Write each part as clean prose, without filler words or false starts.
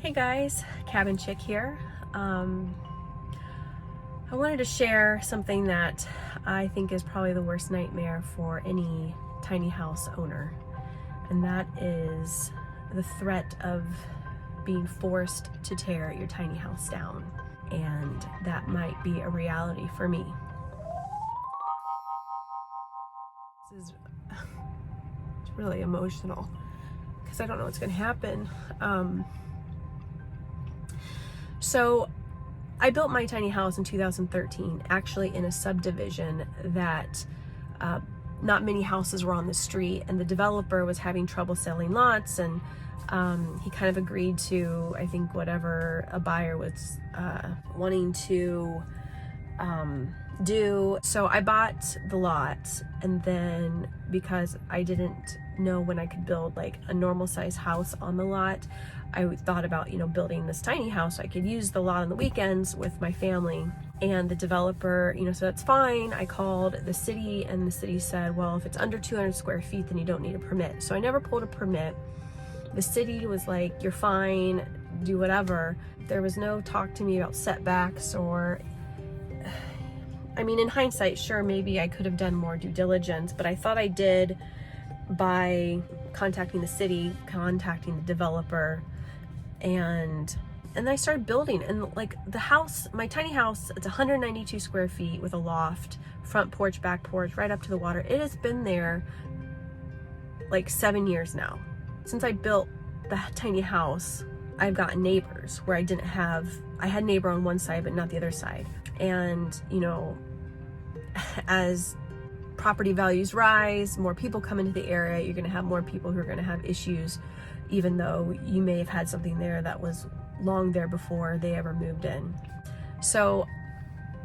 Hey guys, Cabin Chick here. I wanted to share something that I think is probably the worst nightmare for any tiny house owner, and that is the threat of being forced to tear your tiny house down, and that might be a reality for me. This is it's really emotional because I don't know what's going to happen. So I built my tiny house in 2013, actually in a subdivision that not many houses were on the street, and the developer was having trouble selling lots, and he kind of agreed to, I think, whatever a buyer was wanting to do. So I bought the lot, and then because I didn't know when I could build like a normal size house on the lot, I thought about, building this tiny house so I could use the lot on the weekends with my family. And the developer, so that's fine. I called the city, and the city said, well, if it's under 200 square feet, then you don't need a permit. So I never pulled a permit. The city was like, you're fine, do whatever. There was no talk to me about setbacks or, in hindsight, sure, maybe I could have done more due diligence, but I thought I did by contacting the city, contacting the developer, and I started building. And like the house, my tiny house, it's 192 square feet with a loft, front porch, back porch, right up to the water. It has been there like 7 years now. Since I built the tiny house, I've gotten neighbors where I had neighbor on one side, but not the other side. And, as property values rise, more people come into the area, you're going to have more people who are going to have issues, even though you may have had something there that was long there before they ever moved in. So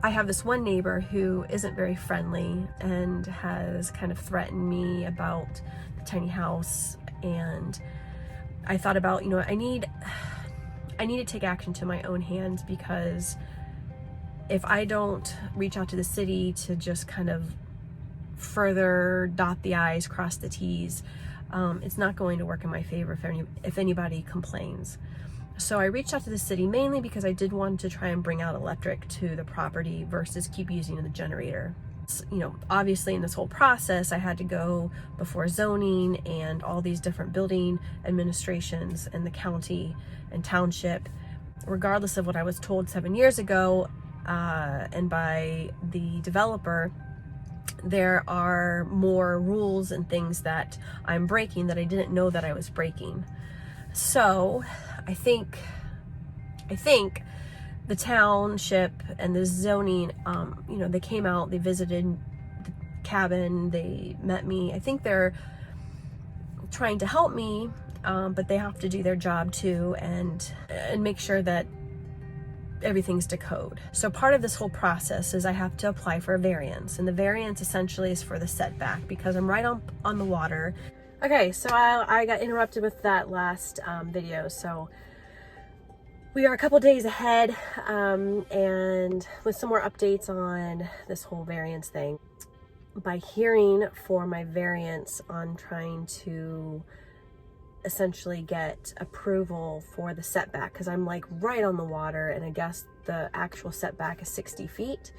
I have this one neighbor who isn't very friendly and has kind of threatened me about the tiny house. And I thought about, I need to take action to my own hands, because if I don't reach out to the city to just kind of further dot the I's, cross the T's, it's not going to work in my favor if anybody complains. So I reached out to the city mainly because I did want to try and bring out electric to the property versus keep using the generator. Obviously in this whole process, I had to go before zoning and all these different building administrations in the county and township, regardless of what I was told 7 years ago, and by the developer. There are more rules and things that I'm breaking that I didn't know that I was breaking. So I think the township and the zoning, they came out, they visited the cabin, they met me. I think they're trying to help me, but they have to do their job too, and make sure that everything's to code. So part of this whole process is I have to apply for a variance, and the variance essentially is for the setback because I'm right on the water. Okay, so I got interrupted with that last video, so we are a couple days ahead, and with some more updates on this whole variance thing. By hearing for my variance on trying to essentially get approval for the setback, because I'm like right on the water, and I guess the actual setback is 60 feet.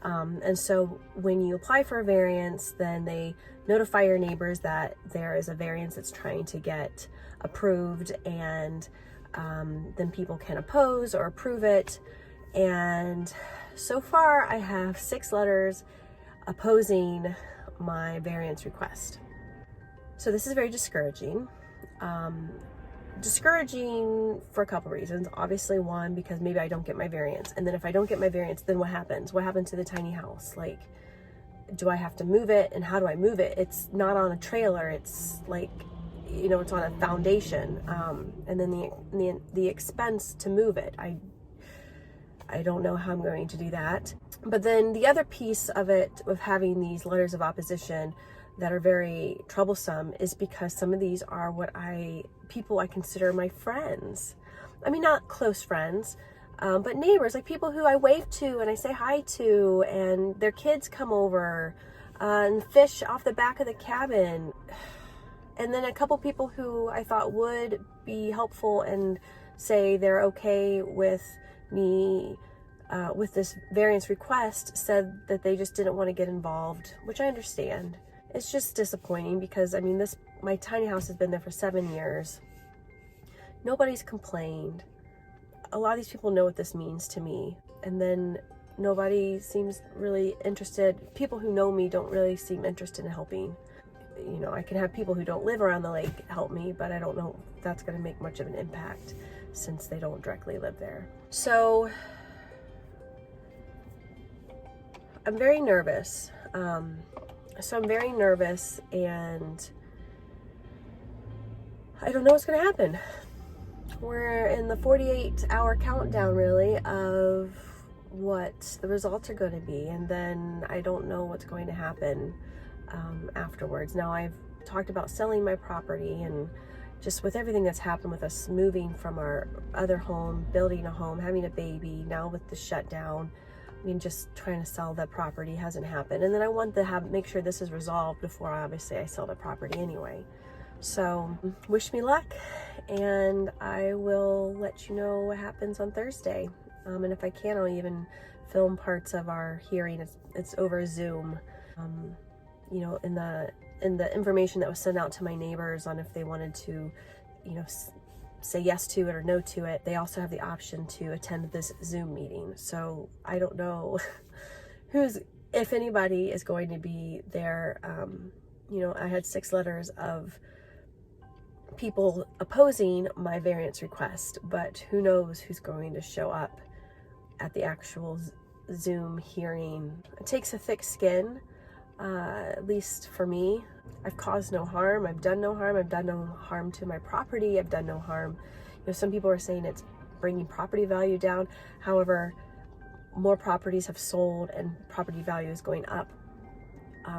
And so when you apply for a variance, then they notify your neighbors that there is a variance that's trying to get approved, and then people can oppose or approve it. And so far I have 6 letters opposing my variance request. So this is very discouraging. Discouraging for a couple reasons. Obviously, one, because maybe I don't get my variance, and then if I don't get my variance, then what happens? What happens to the tiny house? Like, do I have to move it, and how do I move it? It's not on a trailer. It's like, it's on a foundation, and then the expense to move it. I don't know how I'm going to do that. But then the other piece of it, of having these letters of opposition that are very troublesome, is because some of these are people I consider my friends. Not close friends, but neighbors, like people who I wave to and I say hi to, and their kids come over and fish off the back of the cabin. And then a couple people who I thought would be helpful and say they're okay with me with this variance request, said that they just didn't want to get involved, which I understand. It's just disappointing because, I mean, my tiny house has been there for 7 years. Nobody's complained. A lot of these people know what this means to me, and then nobody seems really interested. People who know me don't really seem interested in helping. You know, I can have people who don't live around the lake help me, but I don't know if that's going to make much of an impact since they don't directly live there. So I'm very nervous. And I don't know what's going to happen. We're in the 48-hour countdown, really, of what the results are going to be, and then I don't know what's going to happen afterwards. Now, I've talked about selling my property, and just with everything that's happened with us moving from our other home, building a home, having a baby, now with the shutdown, I mean, just trying to sell that property hasn't happened. And then I want to make sure this is resolved before, obviously, I sell the property anyway. So wish me luck, and I will let you know what happens on Thursday. And if I can, I'll even film parts of our hearing. It's over Zoom. You know, in the information that was sent out to my neighbors on if they wanted to, you know, say yes to it or no to it, they also have the option to attend this Zoom meeting. So I don't know if anybody is going to be there. You know, I had 6 letters of people opposing my variance request, but who knows who's going to show up at the actual Zoom hearing. It takes a thick skin, at least for me. I've caused no harm. I've done no harm. I've done no harm to my property. I've done no harm. You know, some people are saying it's bringing property value down. However, more properties have sold and property value is going up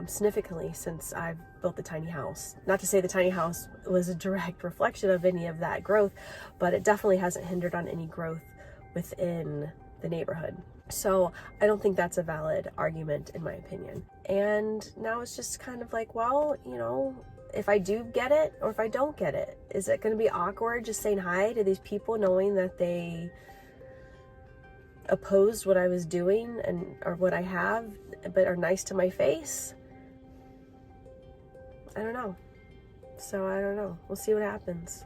significantly since I've built the tiny house. Not to say the tiny house was a direct reflection of any of that growth, but it definitely hasn't hindered on any growth within the neighborhood. So I don't think that's a valid argument in my opinion. And now it's just kind of like, well, you know, if I do get it or if I don't get it, is it going to be awkward just saying hi to these people knowing that they opposed what I was doing or what I have, but are nice to my face? I don't know. So I don't know. We'll see what happens.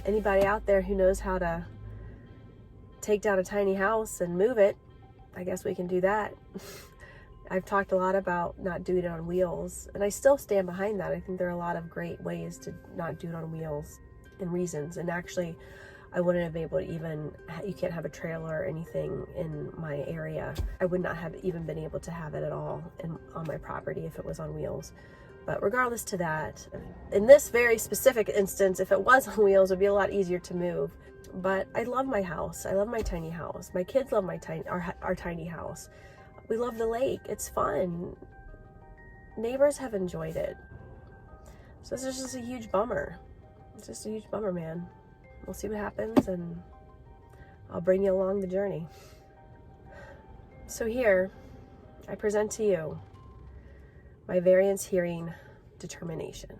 Anybody out there who knows how to take down a tiny house and move it, I guess we can do that. I've talked a lot about not doing it on wheels, and I still stand behind that. I think there are a lot of great ways to not do it on wheels and reasons. And actually, I wouldn't have been able to even, you can't have a trailer or anything in my area. I would not have even been able to have it at all on my property if it was on wheels. But regardless to that, in this very specific instance, if it was on wheels, it would be a lot easier to move. But I love my house. I love my tiny house. My kids love our tiny house. We love the lake. It's fun. Neighbors have enjoyed it. So this is just a huge bummer. It's just a huge bummer, man. We'll see what happens, and I'll bring you along the journey. So here, I present to you my variance hearing determination.